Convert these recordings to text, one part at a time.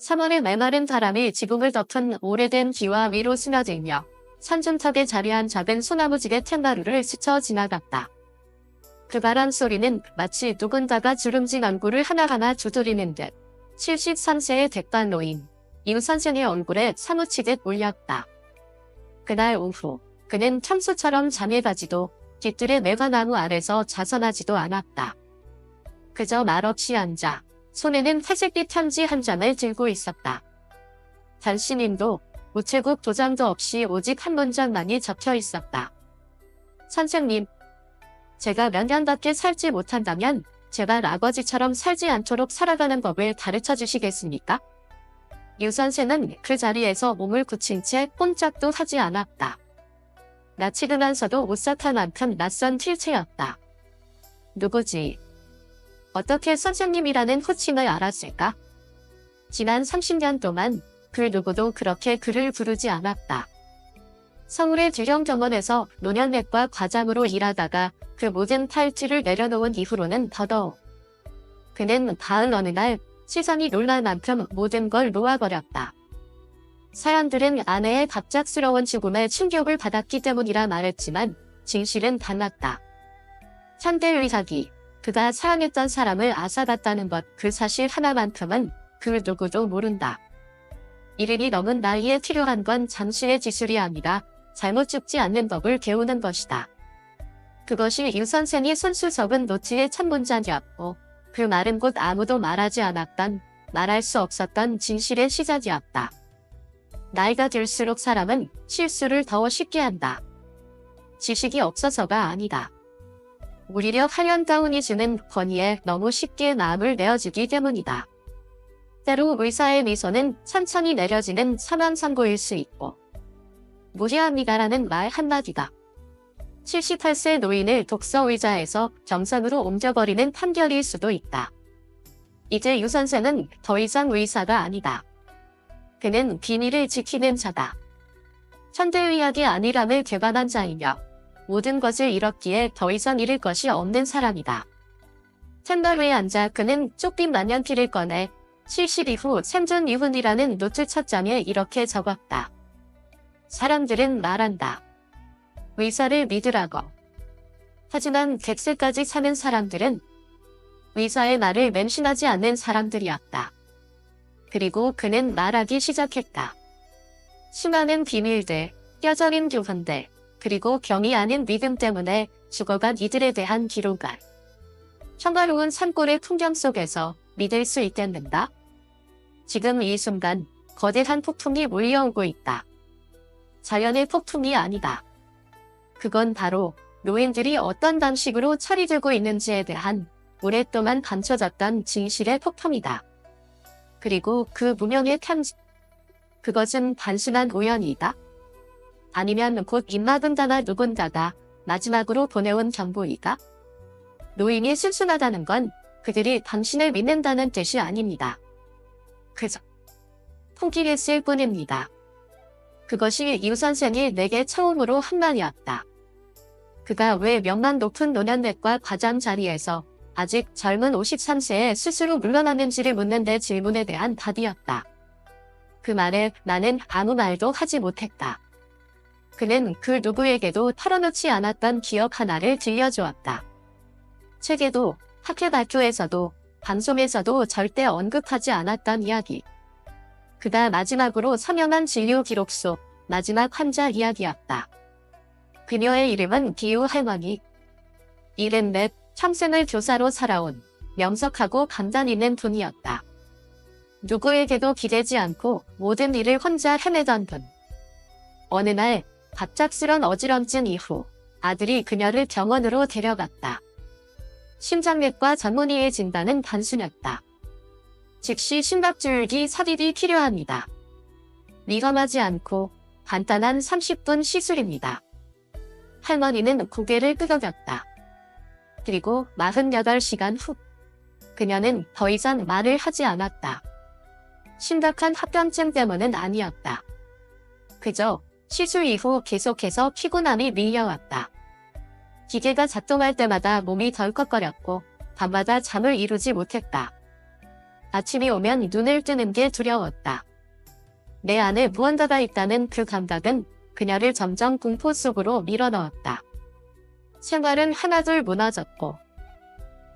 3월에 메마른 바람이 지붕을 덮은 오래된 비와 위로 스며들며 산중턱에 자리한 작은 소나무집의 탱가루를 스쳐 지나갔다. 그 바람 소리는 마치 누군가가 주름진 얼굴을 하나하나 두드리는 듯 73세의 백발 노인 이웃 선생의 얼굴에 사무치듯 울렸다. 그날 오후 그는 평소처럼 잠에 가지도 뒤뜰의 매화나무 아래서 자선하지도 않았다. 그저 말없이 앉아 손에는 회색빛 편지 한 장을 들고 있었다. 단신임도 우체국 도장도 없이 오직 한 문장만이 적혀 있었다. 선생님, 제가 몇 년밖에 살지 못한다면 제발 아버지처럼 살지 않도록 살아가는 법을 가르쳐 주시겠습니까? 유 선생은 그 자리에서 몸을 굳힌 채 꼼짝도 하지 않았다. 나치근하면서도 오싹한 만큼 낯선 필체였다. 누구지? 어떻게 선생님이라는 호칭을 알았을까? 지난 30년 동안 그 누구도 그렇게 그를 부르지 않았다. 서울의 주경정원에서 노년맥과 과장으로 일하다가 그 모든 팔찌를 내려놓은 이후로는 더더욱 그는 가을 어느 날 세상이 놀랄 만큼 모든 걸 놓아버렸다. 사람들은 아내의 갑작스러운 죽음에 충격을 받았기 때문이라 말했지만 진실은 달랐다. 현대의학이 그가 사랑했던 사람을 앗아갔다는 것 그 사실 하나만큼은 그 누구도 모른다. 이른이 넘은 나이에 필요한 건 잠시의 기술이 아니라 잘못 죽지 않는 법을 배우는 것이다. 그것이 유 선생이 손수 적은 노트의 첫 문장이었고 그 말은 곧 아무도 말하지 않았던 말할 수 없었던 진실의 시작이었다. 나이가 들수록 사람은 실수를 더 쉽게 한다. 지식이 없어서가 아니다. 오히려 하얀가운이 주는 권위에 너무 쉽게 마음을 내어주기 때문이다. 때로 의사의 미소는 천천히 내려지는 사망 선고일 수 있고 무리합니다라는 말 한마디가 78세 노인을 독서의자에서 정상으로 옮겨버리는 판결일 수도 있다. 이제 유 선생은 더 이상 의사가 아니다. 그는 비밀을 지키는 자다. 현대의학의 안일함을 개발한 자이며 모든 것을 잃었기에 더 이상 잃을 것이 없는 사람이다. 템벌 위에 앉아 그는 쪽빛 만년필을 꺼내 70 이후 생존 이훈이라는 노트 첫 장에 이렇게 적었다. 사람들은 말한다. 의사를 믿으라고. 하지만 100세까지 사는 사람들은 의사의 말을 맹신하지 않는 사람들이었다. 그리고 그는 말하기 시작했다. 수많은 비밀들, 뼈저린 교훈들, 그리고 경이 아닌 믿음 때문에 죽어간 이들에 대한 기록을. 평화로운 산골의 풍경 속에서 믿을 수 있겠는가? 지금 이 순간 거대한 폭풍이 몰려오고 있다. 자연의 폭풍이 아니다. 그건 바로 노인들이 어떤 방식으로 철이 들고 있는지에 대한 오랫동안 감춰졌던 진실의 폭풍이다. 그리고 그 무명의 편지. 그것은 단순한 우연이다. 아니면 곧 입막음자나 누군가가 마지막으로 보내온 정보이다. 노인이 순순하다는 건 그들이 당신을 믿는다는 뜻이 아닙니다. 그저 포기했을 뿐입니다. 그것이 유 선생이 내게 처음으로 한 말이었다. 그가 왜 명만 높은 노년맥과 과장 자리에서 아직 젊은 53세에 스스로 물러나는지를 묻는 내 질문에 대한 답이었다. 그 말에 나는 아무 말도 하지 못했다. 그는 그 누구에게도 털어놓지 않았던 기억 하나를 들려주었다. 책에도 학회 발표에서도 방송에서도 절대 언급하지 않았던 이야기. 그가 마지막으로 서명한 진료 기록 속 마지막 환자 이야기였다. 그녀의 이름은 기우 할머니. 이른 몇 평생을 교사로 살아온 명석하고 강단 있는 분이었다. 누구에게도 기대지 않고 모든 일을 혼자 해내던 분. 어느 날 갑작스런 어지럼증 이후 아들이 그녀를 병원으로 데려갔다. 심장내과 전문의의 진단은 단순했다. 즉시 심박줄기 삽입이 필요합니다. 위험하지 않고 간단한 30분 시술입니다. 할머니는 고개를 끄덕였다. 그리고 48시간 후 그녀는 더 이상 말을 하지 않았다. 심각한 합병증 때문은 아니었다. 그저 시술 이후 계속해서 피곤함이 밀려왔다. 기계가 작동할 때마다 몸이 덜컥거렸고 밤마다 잠을 이루지 못했다. 아침이 오면 눈을 뜨는 게 두려웠다. 내 안에 무언가가 있다는 그 감각은 그녀를 점점 공포 속으로 밀어넣었다. 생활은 하나둘 무너졌고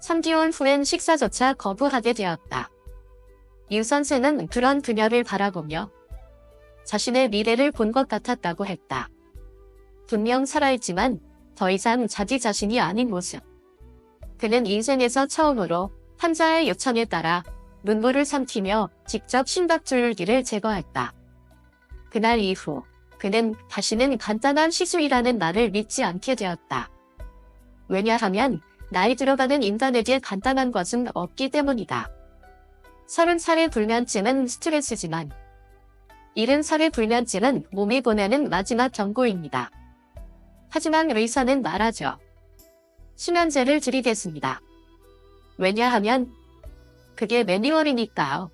3개월 후엔 식사조차 거부하게 되었다. 유 선생은 그런 그녀를 바라보며 자신의 미래를 본 것 같았다고 했다. 분명 살아있지만 더 이상 자기 자신이 아닌 모습. 그는 인생에서 처음으로 환자의 요청에 따라 눈물을 삼키며 직접 심박줄기를 제거했다. 그날 이후 그는 다시는 간단한 시술이라는 말을 믿지 않게 되었다. 왜냐하면 나이 들어가는 인간에게 간단한 것은 없기 때문이다. 30살의 불면증은 스트레스지만 70살의 불면증은 몸이 보내는 마지막 경고입니다. 하지만 의사는 말하죠. 수면제를 드리겠습니다. 왜냐하면 그게 매뉴얼이니까요.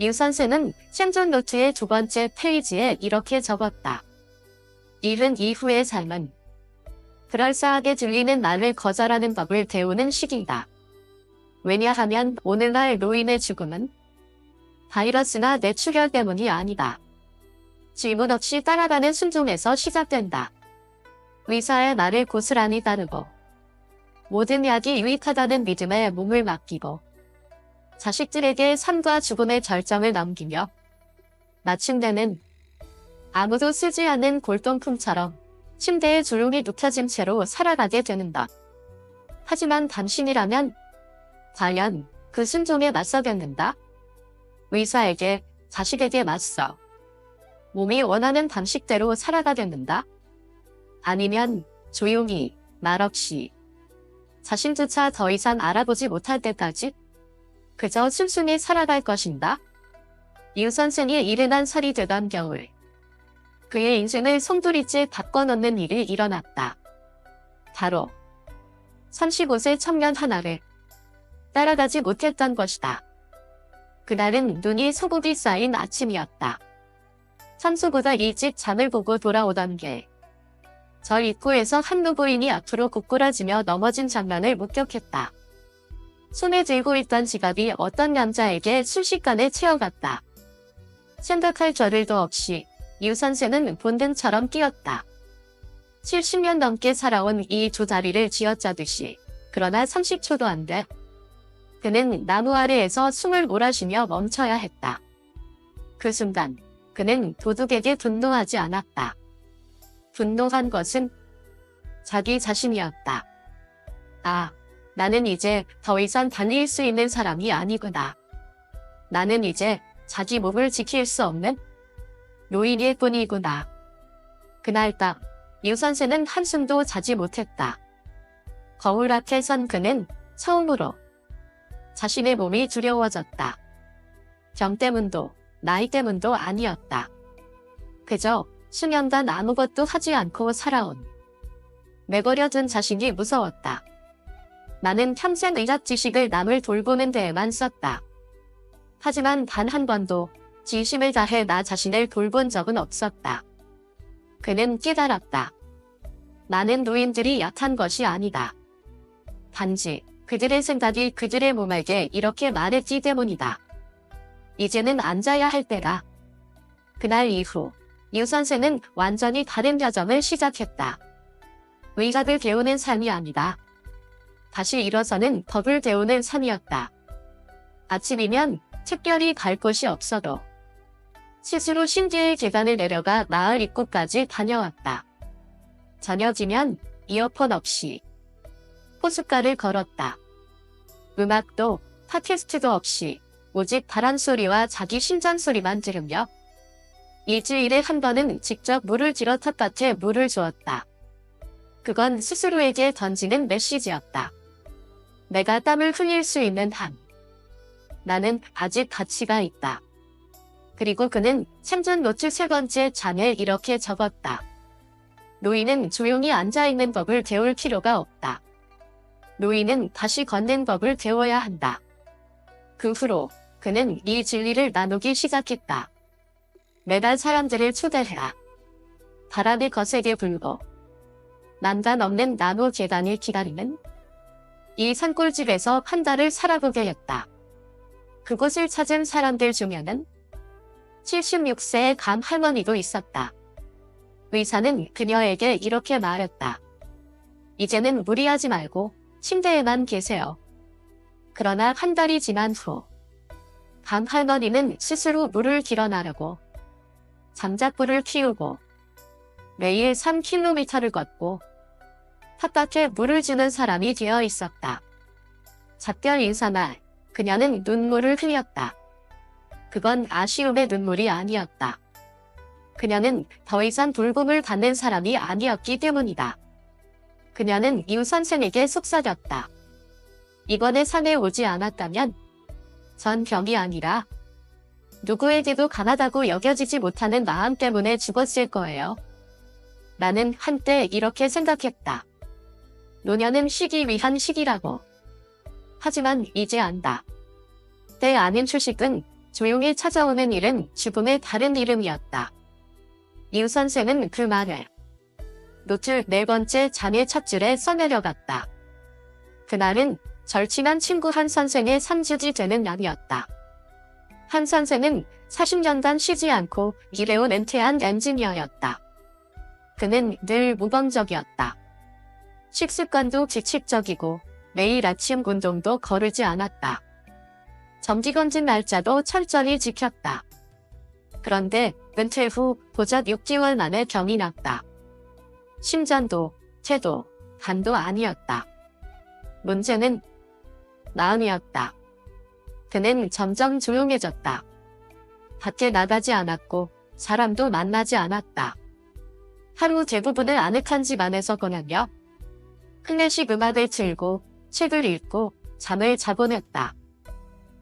유 선생은 생존 노트의 2번째 페이지에 이렇게 적었다. 일은 이후의 삶은 그럴싸하게 들리는 말을 거절하는 법을 배우는 시기이다. 왜냐하면 오늘날 노인의 죽음은 바이러스나 뇌출혈 때문이 아니다. 질문 없이 따라가는 순종에서 시작된다. 의사의 말을 고스란히 따르고 모든 약이 유익하다는 믿음에 몸을 맡기고 자식들에게 삶과 죽음의 결정을 넘기며 마침내는 아무도 쓰지 않는 골동품처럼 침대에 조용히 눕혀진 채로 살아가게 되는 것. 하지만 당신이라면 과연 그 순종에 맞서겠는가? 의사에게, 자식에게 맞서 몸이 원하는 방식대로 살아가겠는가? 아니면 조용히, 말없이 자신조차 더 이상 알아보지 못할 때까지 그저 순순히 살아갈 것인가? 유 선생이 71살이 되던 겨울, 그의 인생을 송두리째 바꿔놓는 일이 일어났다. 바로 35세 청년 하나를 따라가지 못했던 것이다. 그날은 눈이 소복이 쌓인 아침이었다. 평소보다 일찍 잠을 보고 돌아오던 길, 절 입구에서 한 노부인이 앞으로 고꾸라지며 넘어진 장면을 목격했다. 손에 들고 있던 지갑이 어떤 남자에게 순식간에 채어갔다. 생각할 겨를도 없이 유 선생은 본능처럼 뛰었다. 70년 넘게 살아온 이 두 다리를 쥐어짜듯이. 그러나 30초도 안 돼. 그는 나무 아래에서 숨을 몰아쉬며 멈춰야 했다. 그 순간 그는 도둑에게 분노하지 않았다. 분노한 것은 자기 자신이었다. 아, 나는 이제 더 이상 달릴 수 있는 사람이 아니구나. 나는 이제 자기 몸을 지킬 수 없는 노인일 뿐이구나. 그날 딱 유 선생은 한숨도 자지 못했다. 거울 앞에 선 그는 처음으로 자신의 몸이 두려워졌다. 병 때문도 나이 때문도 아니었다. 그저 수년간 아무것도 하지 않고 살아온 내버려둔 자신이 무서웠다. 나는 평생 의학 지식을 남을 돌보는 데에만 썼다. 하지만 단 한 번도 진심을 다해 나 자신을 돌본 적은 없었다. 그는 깨달았다. 나는 노인들이 약한 것이 아니다. 단지 그들의 생각이 그들의 몸에게 이렇게 말했기 때문이다. 이제는 앉아야 할 때다. 그날 이후 유 선생은 완전히 다른 여정을 시작했다. 의학을 배우는 삶이 아니다. 다시 일어서는 법을 배우는 삶이었다. 아침이면 특별히 갈 곳이 없어도 스스로 신기의 계단을 내려가 마을 입구까지 다녀왔다. 저녁이면 이어폰 없이 호숫가를 걸었다. 음악도 팟캐스트도 없이 오직 바람 소리와 자기 심장 소리만 들으며 일주일에 한 번은 직접 물을 들어 텃밭에 물을 주었다. 그건 스스로에게 던지는 메시지였다. 내가 땀을 흘릴 수 있는 한, 나는 아직 가치가 있다. 그리고 그는 생존 노트 3번째 장에 이렇게 적었다. 노인은 조용히 앉아있는 법을 배울 필요가 없다. 노인은 다시 걷는 법을 배워야 한다. 그 후로 그는 이 진리를 나누기 시작했다. 매달 사람들을 초대해라. 바람이 거세게 불고 난간 없는 나무 계단을 기다리는 이 산골집에서 한 달을 살아보게 했다. 그곳을 찾은 사람들 중에는 76세의 감 할머니도 있었다. 의사는 그녀에게 이렇게 말했다. 이제는 무리하지 말고 침대에만 계세요. 그러나 한 달이 지난 후 감 할머니는 스스로 물을 길어나르고 장작불을 키우고 매일 3km를 걷고 텃밭에 물을 주는 사람이 되어 있었다. 작별 인사날 그녀는 눈물을 흘렸다. 그건 아쉬움의 눈물이 아니었다. 그녀는 더 이상 돌봄을 받는 사람이 아니었기 때문이다. 그녀는 이웃 선생에게 속삭였다. 이번에 산에 오지 않았다면 전 병이 아니라 누구에게도 강하다고 여겨지지 못하는 마음 때문에 죽었을 거예요. 나는 한때 이렇게 생각했다. 노년은 쉬기 위한 시기라고. 하지만 이제 안다. 때 아닌 휴식은 조용히 찾아오는 일은 죽음의 다른 이름이었다. 이웃 선생은 그 말을 노트 4번째 장의 첫 줄에 써내려갔다. 그날은 절친한 친구 한 선생의 3주지 되는 날이었다. 한 선생은 40년간 쉬지 않고 일해온 은퇴한 엔지니어였다. 그는 늘 모범적이었다. 식습관도 규칙적이고 매일 아침 운동도 거르지 않았다. 정기검진 날짜도 철저히 지켰다. 그런데 은퇴 후 고작 6개월 만에 병이 났다. 심전도, 체도, 간도 아니었다. 문제는 마음이었다. 그는 점점 조용해졌다. 밖에 나가지 않았고 사람도 만나지 않았다. 하루 대부분을 아늑한 집 안에서 보내며 클래식 음악을 틀고 책을 읽고 잠을 자곤 했다.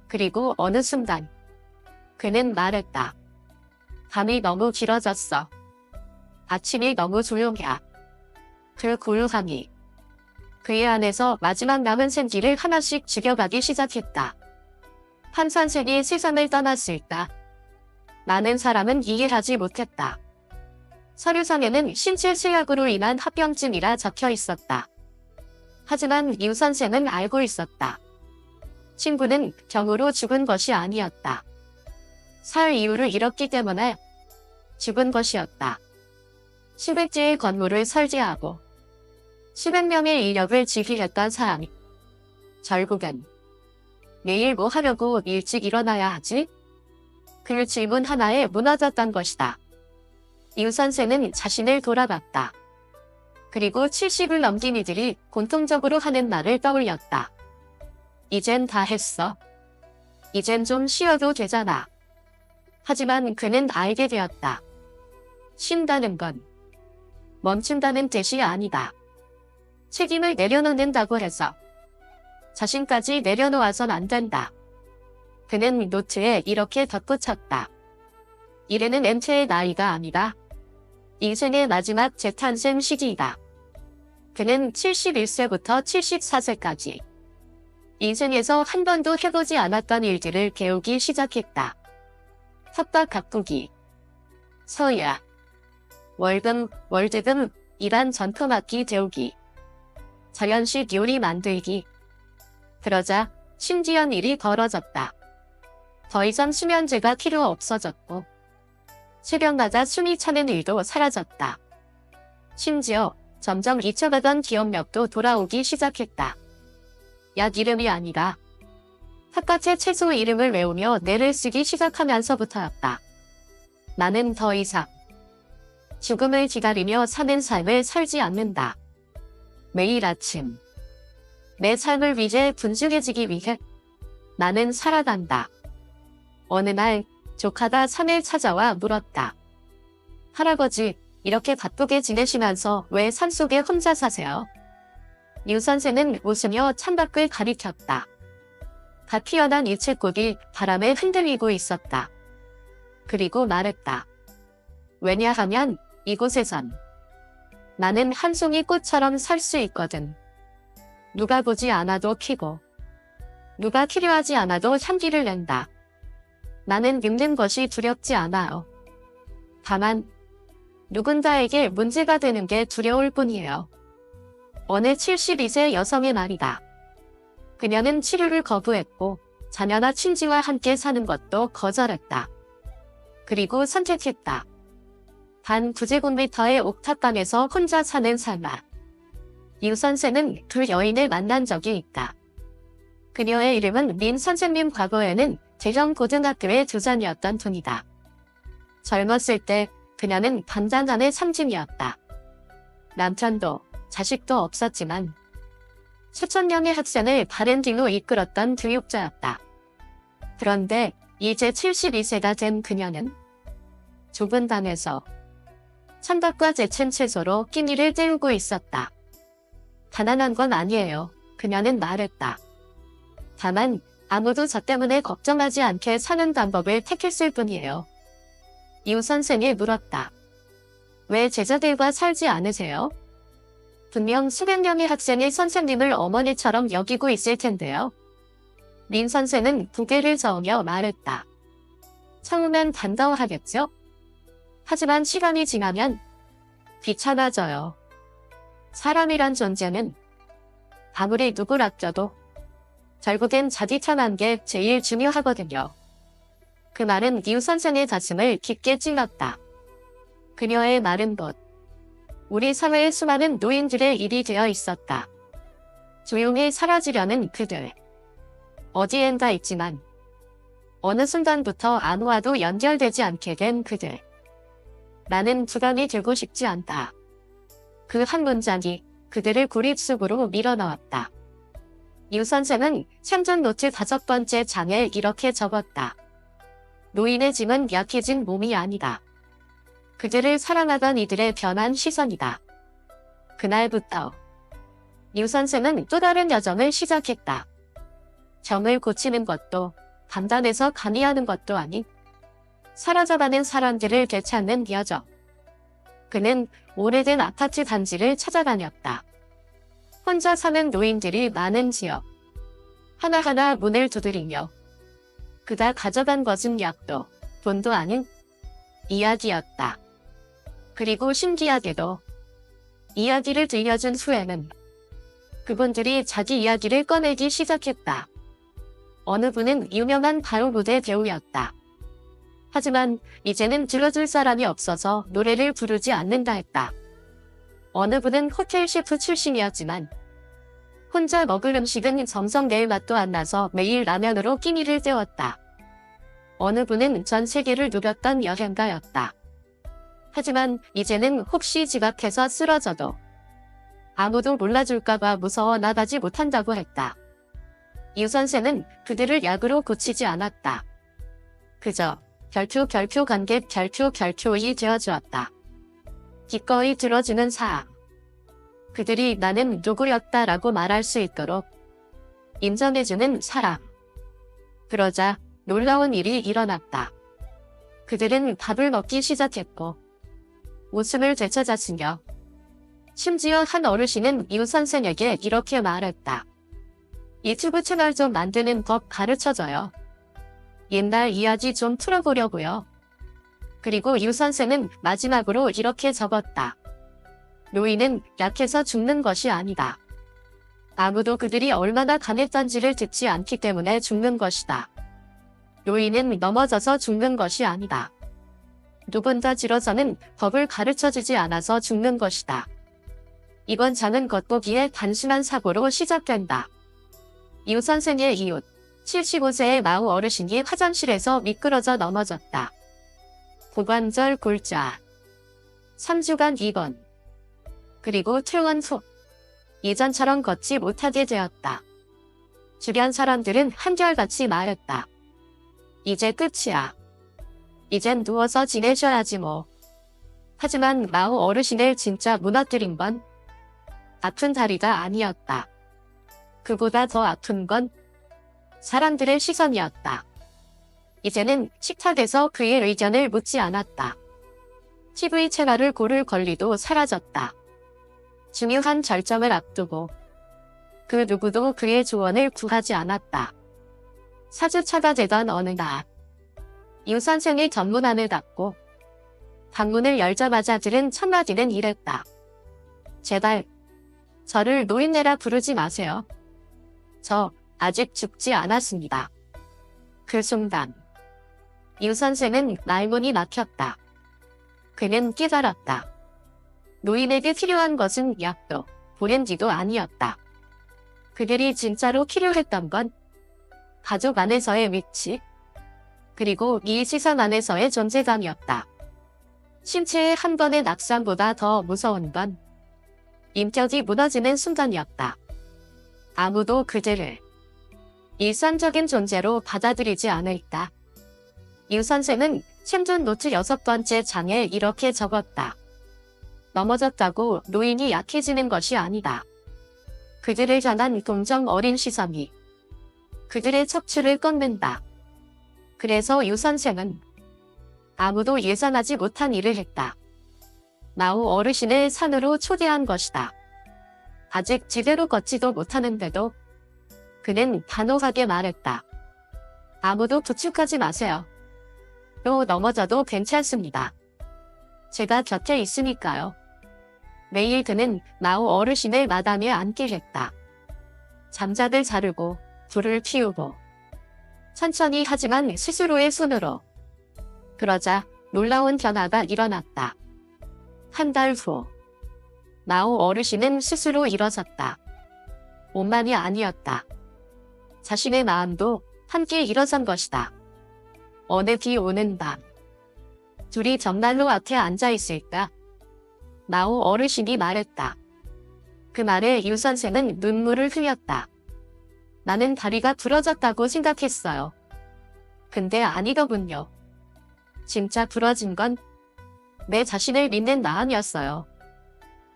그리고 어느 순간 그는 말했다. 밤이 너무 길어졌어. 아침이 너무 조용해. 그 고요함이 그의 안에서 마지막 남은 생기를 하나씩 죽여가기 시작했다. 한 선생이 세상을 떠났을 때 많은 사람은 이해하지 못했다. 서류상에는 신체 쇠약으로 인한 합병증이라 적혀 있었다. 하지만 이웃 선생은 알고 있었다. 친구는 병으로 죽은 것이 아니었다. 살 이유를 잃었기 때문에 죽은 것이었다. 1000개의 건물을 설계하고 1000명의 인력을 지휘했던 사람이 결국엔 내일 뭐 하려고 일찍 일어나야 하지? 그 질문 하나에 무너졌던 것이다. 이웃 선생은 자신을 돌아봤다. 그리고 70을 넘긴 이들이 공통적으로 하는 말을 떠올렸다. 이젠 다 했어. 이젠 좀 쉬어도 되잖아. 하지만 그는 알게 되었다. 쉰다는 건 멈춘다는 뜻이 아니다. 책임을 내려놓는다고 해서 자신까지 내려놓아선 안 된다. 그는 노트에 이렇게 덧붙였다. 이래는 엔체의 나이가 아니라 인생의 마지막 재탄생 시기이다. 그는 71세부터 74세까지 인생에서 한 번도 해보지 않았던 일들을 배우기 시작했다. 텃밭 가꾸기, 서야, 월금, 월드금, 일한 전토막기 데우기, 자연식 요리 만들기. 그러자 신기한 일이 벌어졌다. 더 이상 수면제가 필요 없어졌고 새벽마다 숨이 차는 일도 사라졌다. 심지어 점점 잊혀가던 기억력도 돌아오기 시작했다. 약 이름이 아니라 텃밭의 채소 이름을 외우며 내를 쓰기 시작하면서부터였다. 나는 더 이상 죽음을 기다리며 사는 삶을 살지 않는다. 매일 아침 내 삶을 위해 분주해지기 위해 나는 살아간다. 어느 날 조카가 산에 찾아와 물었다. 할아버지, 이렇게 바쁘게 지내시면서 왜 산속에 혼자 사세요? 유 선생은 웃으며 창밖을 가리켰다. 갓 피어난 이채꽃이 바람에 흔들리고 있었다. 그리고 말했다. 왜냐하면 이곳에선 나는 한 송이 꽃처럼 살 수 있거든. 누가 보지 않아도 피고 누가 필요하지 않아도 향기를 낸다. 나는 늙는 것이 두렵지 않아요. 다만 누군가에게 문제가 되는 게 두려울 뿐이에요. 어느 72세 여성의 말이다. 그녀는 치료를 거부했고 자녀나 친지와 함께 사는 것도 거절했다. 그리고 선택했다. 단 9제곱미터의 옥탑방에서 혼자 사는 삶아. 유 선생은 두 여인을 만난 적이 있다. 그녀의 이름은 민 선생님. 과거에는 대형 고등학교의 교장이었던 분이다. 젊었을 때 그녀는 단단한의 상징이었다. 남편도 자식도 없었지만 수천 명의 학생을 바른 길로 이끌었던 교육자였다. 그런데 이제 72세가 된 그녀는 좁은 방에서 찬밥과 데친 채소로 끼니를 때우고 있었다. 가난한 건 아니에요. 그녀는 말했다. 다만 아무도 저 때문에 걱정하지 않게 사는 방법을 택했을 뿐이에요. 유 선생이 물었다. 왜 제자들과 살지 않으세요? 분명 수백 명의 학생이 선생님을 어머니처럼 여기고 있을 텐데요. 민 선생은 고개를 저으며 말했다. 처음엔 반가워하겠죠? 하지만 시간이 지나면 귀찮아져요. 사람이란 존재는 아무리 누굴 아껴도 결국엔 자기 편한 게 제일 중요하거든요. 그 말은 유 선생의 가슴을 깊게 찔렀다. 그녀의 말은 곧 우리 사회의 수많은 노인들의 일이 되어 있었다. 조용히 사라지려는 그들. 어디엔가 있지만 어느 순간부터 아무와도 연결되지 않게 된 그들. 나는 부담이 되고 싶지 않다. 그 한 문장이 그들을 고립 속으로 밀어넣었다. 유 선생은 생존 노트 5번째 장에 이렇게 적었다. 노인의 짐은 약해진 몸이 아니다. 그들을 사랑하던 이들의 변한 시선이다. 그날부터 유 선생은 또 다른 여정을 시작했다. 병을 고치는 것도 간단해서 간이하는 것도 아닌 사라져가는 사람들을 되찾는 여정. 그는 오래된 아파트 단지를 찾아다녔다. 혼자 사는 노인들이 많은 지역. 하나하나 문을 두드리며 그가 가져간 것은 약도 돈도 아닌 이야기였다. 그리고 신기하게도 이야기를 들려준 후에는 그분들이 자기 이야기를 꺼내기 시작했다. 어느 분은 유명한 가요 무대 배우였다. 하지만 이제는 들어줄 사람이 없어서 노래를 부르지 않는다 했다. 어느 분은 호텔 셰프 출신이었지만 혼자 먹을 음식은 정성 낼 맛도 안 나서 매일 라면으로 끼니를 때웠다. 어느 분은 전 세계를 누볐던 여행가였다. 하지만 이제는 혹시 지각해서 쓰러져도 아무도 몰라줄까봐 무서워 나가지 못한다고 했다. 유 선생은 그들을 약으로 고치지 않았다. 그저 별표 관계 별표이 되어주었다. 기꺼이 들어주는 사람. 그들이 나는 누구였다라고 말할 수 있도록 인정해주는 사람. 그러자 놀라운 일이 일어났다. 그들은 밥을 먹기 시작했고 웃음을 되찾았으며 심지어 한 어르신은 유 선생에게 이렇게 말했다. 유튜브 채널 좀 만드는 법 가르쳐줘요. 옛날 이야기 좀 풀어보려고요. 그리고 유 선생은 마지막으로 이렇게 적었다. 노인은 약해서 죽는 것이 아니다. 아무도 그들이 얼마나 강했던지를 듣지 않기 때문에 죽는 것이다. 노인은 넘어져서 죽는 것이 아니다. 누군가 지러서는 법을 가르쳐주지 않아서 죽는 것이다. 이건 작은 겉보기에 단순한 사고로 시작된다. 유 선생의 이웃, 75세의 마우 어르신이 화장실에서 미끄러져 넘어졌다. 고관절 골자. 3주간 입원. 그리고 퇴원 후 예전처럼 걷지 못하게 되었다. 주변 사람들은 한결같이 말했다. 이제 끝이야. 이젠 누워서 지내셔야지 뭐. 하지만 마우 어르신을 진짜 무너뜨린 건 아픈 다리가 아니었다. 그보다 더 아픈 건 사람들의 시선이었다. 이제는 식탁에서 그의 의견을 묻지 않았다. TV 채널을 고를 권리도 사라졌다. 중요한 결정을 앞두고 그 누구도 그의 조언을 구하지 않았다. 4주차가 되던 어느 날, 유 선생이 전문안을 닫고 방문을 열자마자 들은 첫 마디는 이랬다. 제발 저를 노인네라 부르지 마세요. 저 아직 죽지 않았습니다. 그 순간 유 선생은 말문이 막혔다. 그는 깨달았다. 노인에게 필요한 것은 약도 브랜디도 아니었다. 그들이 진짜로 필요했던 건 가족 안에서의 위치, 그리고 이 세상 안에서의 존재감이었다. 신체의 한 번의 낙상보다 더 무서운 건 인격이 무너지는 순간이었다. 아무도 그들을 일상적인 존재로 받아들이지 않을까. 유 선생은 생존 노트 6번째 장에 이렇게 적었다. 넘어졌다고 노인이 약해지는 것이 아니다. 그들을 향한 동정 어린 시선이 그들의 척추를 꺾는다. 그래서 유 선생은 아무도 예상하지 못한 일을 했다. 마오 어르신을 산으로 초대한 것이다. 아직 제대로 걷지도 못하는데도 그는 단호하게 말했다. 아무도 부축하지 마세요. 또 넘어져도 괜찮습니다. 제가 곁에 있으니까요. 매일 그는 마오 어르신을 마당에 앉게 했다. 잠자들 자르고 불을 피우고 천천히 하지만 스스로의 손으로. 그러자 놀라운 변화가 일어났다. 한 달 후 마오 어르신은 스스로 일어섰다. 몸만이 아니었다. 자신의 마음도 함께 일어선 것이다. 어느 비 오는 밤 둘이 정난로 앞에 앉아있을까? 마오 어르신이 말했다. 그 말에 유 선생은 눈물을 흘렸다. 나는 다리가 부러졌다고 생각했어요. 근데 아니더군요. 진짜 부러진 건 내 자신을 믿는 마음이었어요.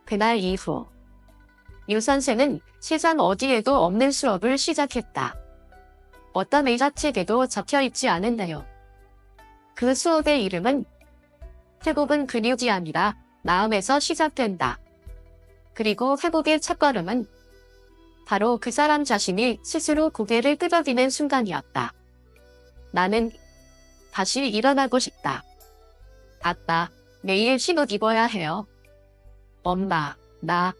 그날 이후 유 선생은 세상 어디에도 없는 수업을 시작했다. 어떤 의사책에도 적혀있지 않은데요. 그 수업의 이름은 회복은 근육이 아니라 마음에서 시작된다. 그리고 회복의 첫걸음은 바로 그 사람 자신이 스스로 고개를 끄덕이는 순간이었다. 나는 다시 일어나고 싶다. 아빠, 내일 신옷 입어야 해요. 엄마, 나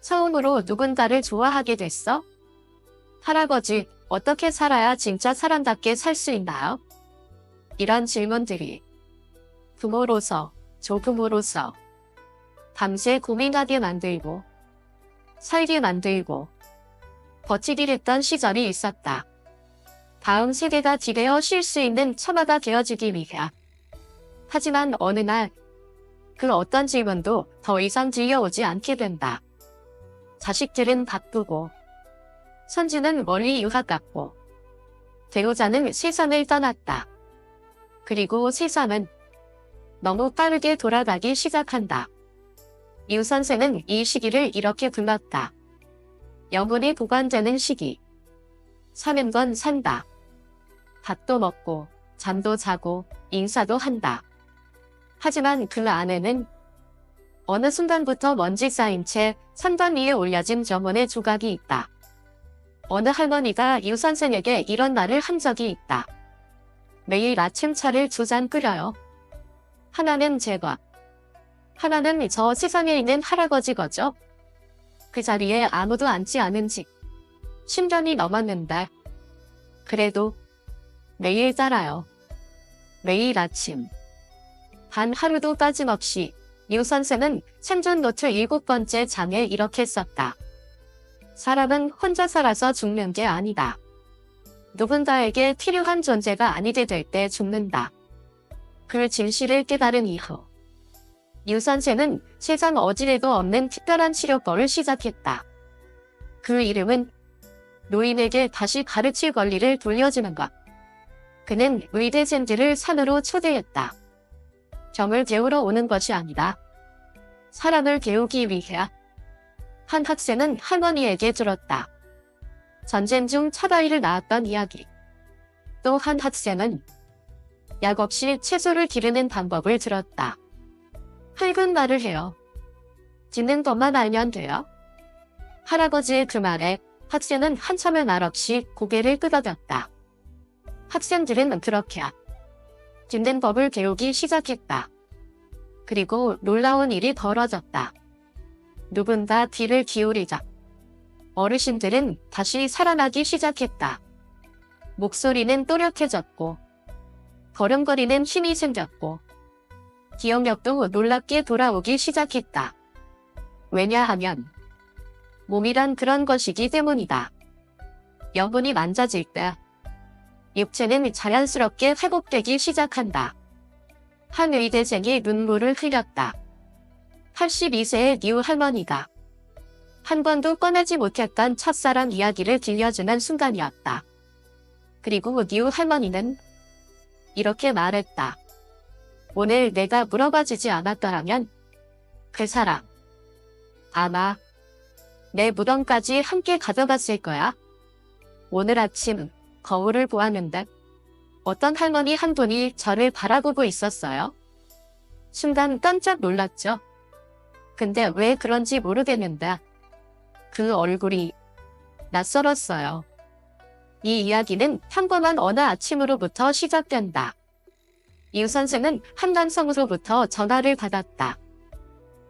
처음으로 누군가를 좋아하게 됐어? 할아버지, 어떻게 살아야 진짜 사람답게 살 수 있나요? 이런 질문들이 부모로서, 조부모로서 밤새 고민하게 만들고 살게 만들고 버티게 했던 시절이 있었다. 다음 세대가 기대어 쉴 수 있는 처마가 되어주기 위해. 하지만 어느 날 그 어떤 질문도 더 이상 들려오지 않게 된다. 자식들은 바쁘고 손주는 멀리 유학 갔고 배우자는 세상을 떠났다. 그리고 세상은 너무 빠르게 돌아가기 시작한다. 유 선생은 이 시기를 이렇게 불렀다. 영혼이 보관되는 시기. 사는 건 산다. 밥도 먹고 잠도 자고 인사도 한다. 하지만 그 안에는 어느 순간부터 먼지 쌓인 채 선반 위에 올려진 점원의 조각이 있다. 어느 할머니가 유 선생에게 이런 말을 한 적이 있다. 매일 아침 차를 2잔 끓여요. 하나는 제가, 하나는 저 세상에 있는 할아버지 거죠. 그 자리에 아무도 앉지 않은 지 10년이 넘었는데 그래도 매일 따라요. 매일 아침 단 하루도 빠짐없이. 유 선생은 생존 노트 7번째 장에 이렇게 썼다. 사람은 혼자 살아서 죽는 게 아니다. 누군가에게 필요한 존재가 아니게 될 때 죽는다. 그 진실을 깨달은 이후 유 선생은 세상 어디에도 없는 특별한 치료법을 시작했다. 그 이름은 노인에게 다시 가르칠 권리를 돌려주는 것. 그는 의대생들을 산으로 초대했다. 병을 배우러 오는 것이 아니다. 사람을 배우기 위해. 한 학생은 할머니에게 들었다. 전쟁 중 차바위를 낳았던 이야기. 또 한 학생은 약 없이 채소를 기르는 방법을 들었다. 흙은 말을 해요. 짓는 것만 알면 돼요. 할아버지의 그 말에 학생은 한참을 말 없이 고개를 끄덕였다. 학생들은 그렇게 짓는 법을 배우기 시작했다. 그리고 놀라운 일이 벌어졌다. 누군가 귀를 기울이자 어르신들은 다시 살아나기 시작했다. 목소리는 또렷해졌고 걸음걸이는 힘이 생겼고 기억력도 놀랍게 돌아오기 시작했다. 왜냐하면 몸이란 그런 것이기 때문이다. 영혼이 만져질 때 육체는 자연스럽게 회복되기 시작한다. 한 의대생이 눈물을 흘렸다. 82세의 뉴 할머니가 한 번도 꺼내지 못했던 첫사랑 이야기를 들려주는 순간이었다. 그리고 뉴 할머니는 이렇게 말했다. 오늘 내가 물어봐주지 않았더라면 그 사람 아마 내 무덤까지 함께 가져갔을 거야. 오늘 아침 거울을 보았는데 어떤 할머니 한 분이 저를 바라보고 있었어요. 순간 깜짝 놀랐죠. 근데 왜 그런지 모르겠는데 그 얼굴이 낯설었어요. 이 이야기는 평범한 어느 아침으로부터 시작된다. 유 선생은 한 남성으로부터 전화를 받았다.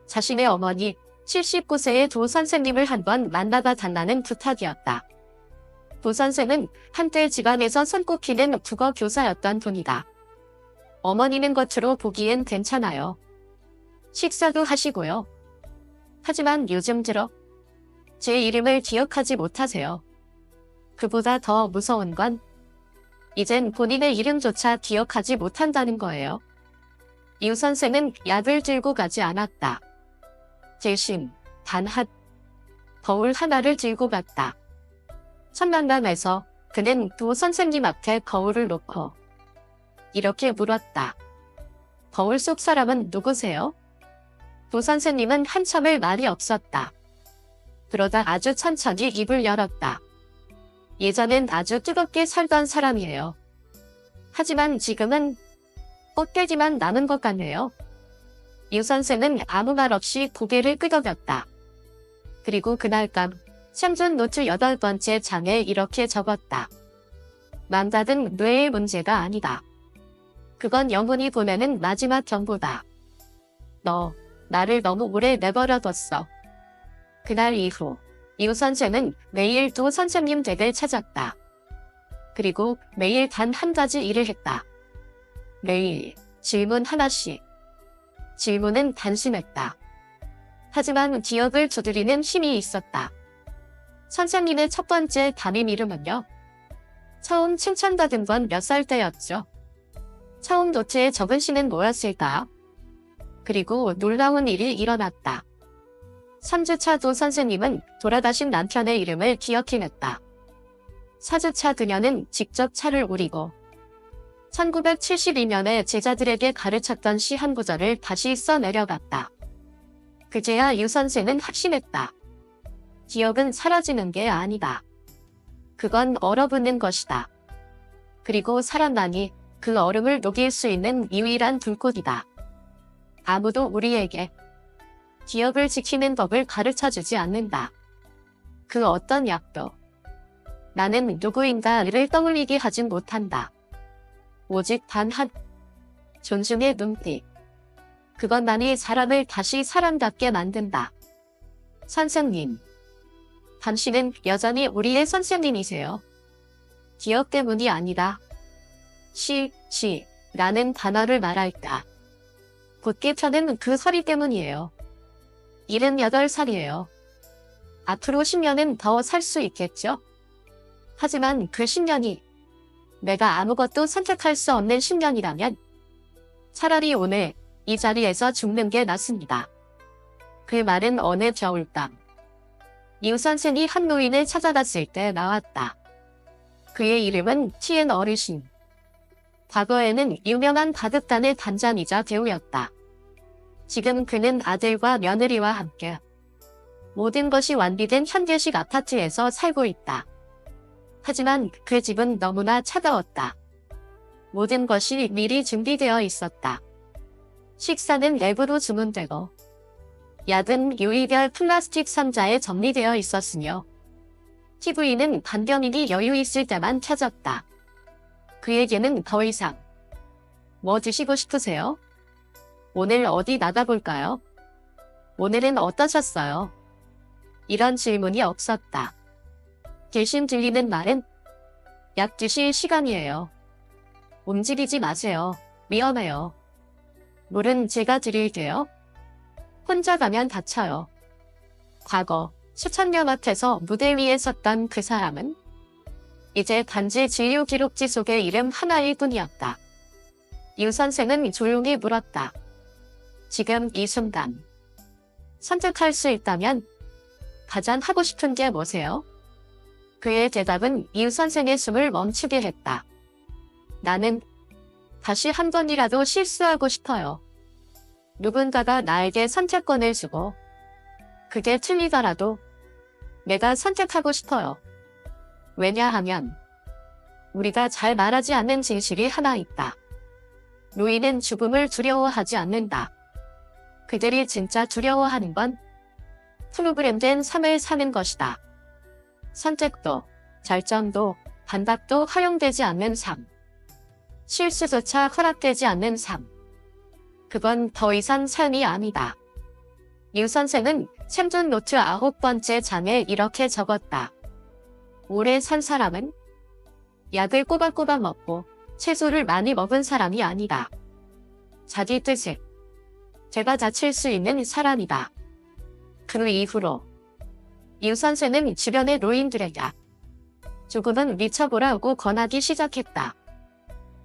자신의 어머니 79세의 도 선생님을 한번 만나봐 달라는 부탁이었다. 도 선생은 한때 집안에서 손꼽히는 국어 교사였던 분이다. 어머니는 겉으로 보기엔 괜찮아요. 식사도 하시고요. 하지만 요즘 들어 제 이름을 기억하지 못하세요. 그보다 더 무서운 건 이젠 본인의 이름조차 기억하지 못한다는 거예요. 유 선생은 약을 들고 가지 않았다. 대신 단한 거울 하나를 들고 갔다. 첫 만남에서 그는 도 선생님 앞에 거울을 놓고 이렇게 물었다. 거울 속 사람은 누구세요? 도 선생님은 한참을 말이 없었다. 그러다 아주 천천히 입을 열었다. 예전엔 아주 뜨겁게 살던 사람이에요. 하지만 지금은 껍데기만 남은 것 같네요. 유 선생은 아무 말 없이 고개를 끄덕였다. 그리고 그날 밤 생존 노트 8번째 장에 이렇게 적었다. 망가든 뇌의 문제가 아니다. 그건 영혼이 보내는 마지막 경보다. 너 나를 너무 오래 내버려뒀어. 그날 이후 유 선생은 매일 도 선생님 댁을 찾았다. 그리고 매일 단 한 가지 일을 했다. 매일 질문 하나씩. 질문은 단순했다. 하지만 기억을 두드리는 힘이 있었다. 선생님의 첫 번째 담임 이름은요. 처음 칭찬받은 건 몇 살 때였죠. 처음 노트에 적은 시는 뭐였을까? 그리고 놀라운 일이 일어났다. 3주차 도 선생님은 돌아가신 남편의 이름을 기억해냈다. 4주차 그녀는 직접 차를 우리고 1972년에 제자들에게 가르쳤던 시 한 구절을 다시 써내려갔다. 그제야 유 선생은 확신했다. 기억은 사라지는 게 아니다. 그건 얼어붙는 것이다. 그리고 사람만이 그 얼음을 녹일 수 있는 유일한 불꽃이다. 아무도 우리에게 기억을 지키는 법을 가르쳐주지 않는다. 그 어떤 약도 나는 누구인가를 떠올리게 하진 못한다. 오직 단 한 존중의 눈빛. 그것만이 사람을 다시 사람답게 만든다. 선생님. 당신은 여전히 우리의 선생님이세요. 기억 때문이 아니다. 라는 단어를 말할까. 곧게 펴는 그 소리 때문이에요. 78살이에요. 앞으로 10년은 더 살 수 있겠죠? 하지만 그 10년이 내가 아무것도 선택할 수 없는 10년이라면 차라리 오늘 이 자리에서 죽는 게 낫습니다. 그 말은 어느 겨울밤 유 선생이 한 노인을 찾아갔을 때 나왔다. 그의 이름은 티엔 어르신. 과거에는 유명한 바둑단의 단장이자 배우였다. 지금 그는 아들과 며느리와 함께 모든 것이 완비된 현대식 아파트에서 살고 있다. 하지만 그 집은 너무나 차가웠다. 모든 것이 미리 준비되어 있었다. 식사는 랩으로 주문되고 약은 유의별 플라스틱 상자에 정리되어 있었으며 TV는 반경인이 여유 있을 때만 켜졌다. 그에게는 더 이상 뭐 드시고 싶으세요? 오늘 어디 나가볼까요? 오늘은 어떠셨어요? 이런 질문이 없었다. 대신 들리는 말은 약 2시 시간이에요. 움직이지 마세요. 위험해요. 물은 제가 드릴게요. 혼자 가면 다쳐요. 과거 수천 년 앞에서 무대 위에 섰던 그 사람은 이제 단지 진료 기록지 속의 이름 하나일 뿐이었다. 유 선생은 조용히 물었다. 지금 이 순간 선택할 수 있다면 가장 하고 싶은 게 뭐세요? 그의 대답은 유 선생의 숨을 멈추게 했다. 나는 다시 한 번이라도 실수하고 싶어요. 누군가가 나에게 선택권을 주고 그게 틀리더라도 내가 선택하고 싶어요. 왜냐하면 우리가 잘 말하지 않는 진실이 하나 있다. 노인은 죽음을 두려워하지 않는다. 그들이 진짜 두려워하는 건 프로그램된 삶을 사는 것이다. 선택도, 결정도, 반박도 허용되지 않는 삶. 실수조차 허락되지 않는 삶. 그건 더 이상 삶이 아니다. 유 선생은 생존 노트 9번째 장에 이렇게 적었다. 오래 산 사람은 약을 꼬박꼬박 먹고 채소를 많이 먹은 사람이 아니다. 자기 뜻을 되받아칠 수 있는 사람이다. 그 이후로 유 선생은 주변의 노인들에게 조금은 미쳐보라고 권하기 시작했다.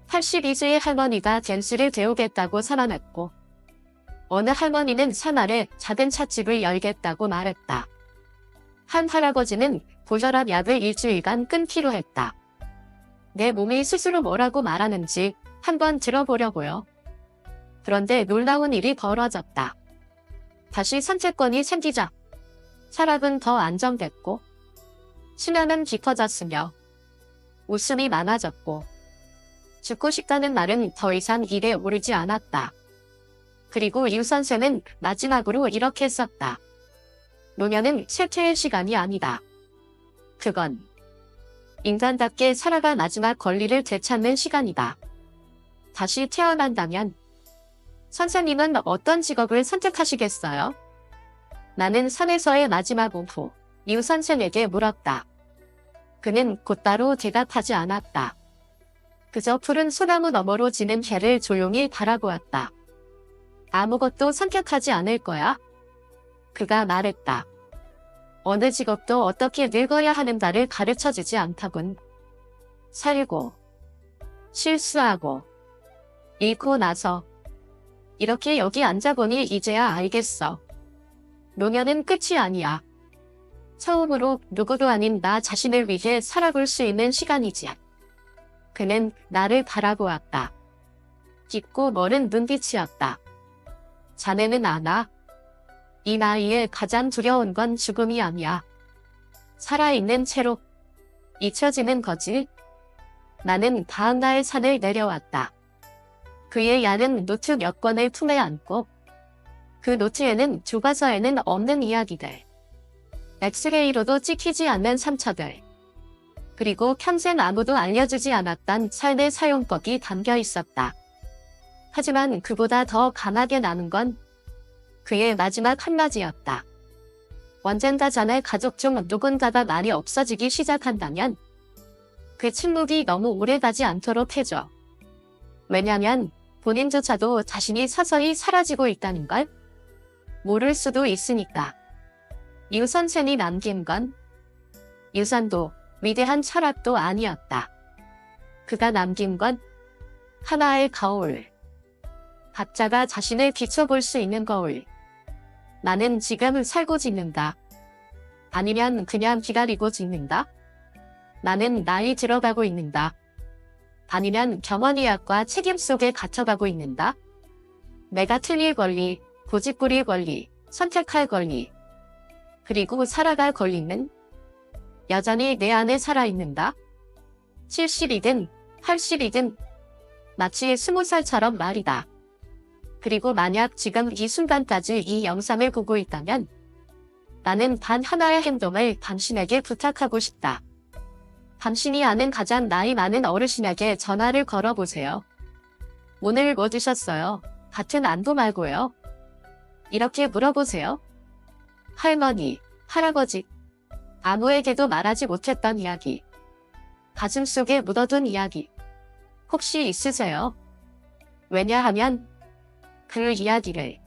82세의 할머니가 댄스를 배우겠다고 선언했고 어느 할머니는 새날에 작은 찻집을 열겠다고 말했다. 한 할아버지는 고혈압 약을 일주일간 끊기로 했다. 내 몸이 스스로 뭐라고 말하는지 한번 들어보려고요. 그런데 놀라운 일이 벌어졌다. 다시 선택권이 생기자 혈압은 더 안정됐고 수면은 깊어졌으며 웃음이 많아졌고 죽고 싶다는 말은 더 이상 입에 오르지 않았다. 그리고 유 선생은 마지막으로 이렇게 썼다. 노년은 쇠퇴의 시간이 아니다. 그건 인간답게 살아가 마지막 권리를 되찾는 시간이다. 다시 태어난다면 선생님은 어떤 직업을 선택하시겠어요? 나는 산에서의 마지막 오후 유 선생에게 물었다. 그는 곧바로 대답하지 않았다. 그저 푸른 소나무 너머로 지는 해를 조용히 바라보았다. 아무것도 선택하지 않을 거야? 그가 말했다. 어느 직업도 어떻게 늙어야 하는가를 가르쳐주지 않다군. 살고, 실수하고, 잃고 나서 이렇게 여기 앉아보니 이제야 알겠어. 노년은 끝이 아니야. 처음으로 누구도 아닌 나 자신을 위해 살아볼 수 있는 시간이지. 그는 나를 바라보았다. 깊고 멀은 눈빛이었다. 자네는 아나? 이 나이에 가장 두려운 건 죽음이 아니야. 살아있는 채로 잊혀지는 거지. 나는 다음날 산을 내려왔다. 그의 얇은 노트 몇 권을 품에 안고 그 노트에는 교과서에는 없는 이야기들, 엑스레이로도 찍히지 않는 상처들, 그리고 평생 아무도 알려주지 않았던 삶의 사용법이 담겨 있었다. 하지만 그보다 더 강하게 남은 건 그의 마지막 한마디였다. 언젠가 자네 가족 중 누군가가 말이 없어지기 시작한다면 그 침묵이 너무 오래가지 않도록 해줘. 왜냐면 본인조차도 자신이 서서히 사라지고 있다는 걸 모를 수도 있으니까. 유 선생이 남긴 건 유산도 위대한 철학도 아니었다. 그가 남긴 건 하나의 거울. 각자가 자신을 비춰볼 수 있는 거울. 나는 지금 살고 짓는다. 아니면 그냥 기다리고 짓는다. 나는 나이 들어가고 있는다. 아니면 경원의학과 책임 속에 갇혀가고 있는다. 내가 틀릴 권리, 고집부릴 권리, 선택할 권리, 그리고 살아갈 권리는 여전히 내 안에 살아있는다. 70이든 80이든 마치 20살처럼 말이다. 그리고 만약 지금 이 순간까지 이 영상을 보고 있다면 나는 단 하나의 행동을 당신에게 부탁하고 싶다. 당신이 아는 가장 나이 많은 어르신에게 전화를 걸어보세요. 오늘 뭐 드셨어요? 같은 안도 말고요. 이렇게 물어보세요. 할머니, 할아버지, 아무에게도 말하지 못했던 이야기. 가슴속에 묻어둔 이야기. 혹시 있으세요? 왜냐하면 그 이야기를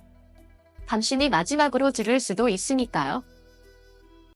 당신이 마지막으로 들을 수도 있으니까요.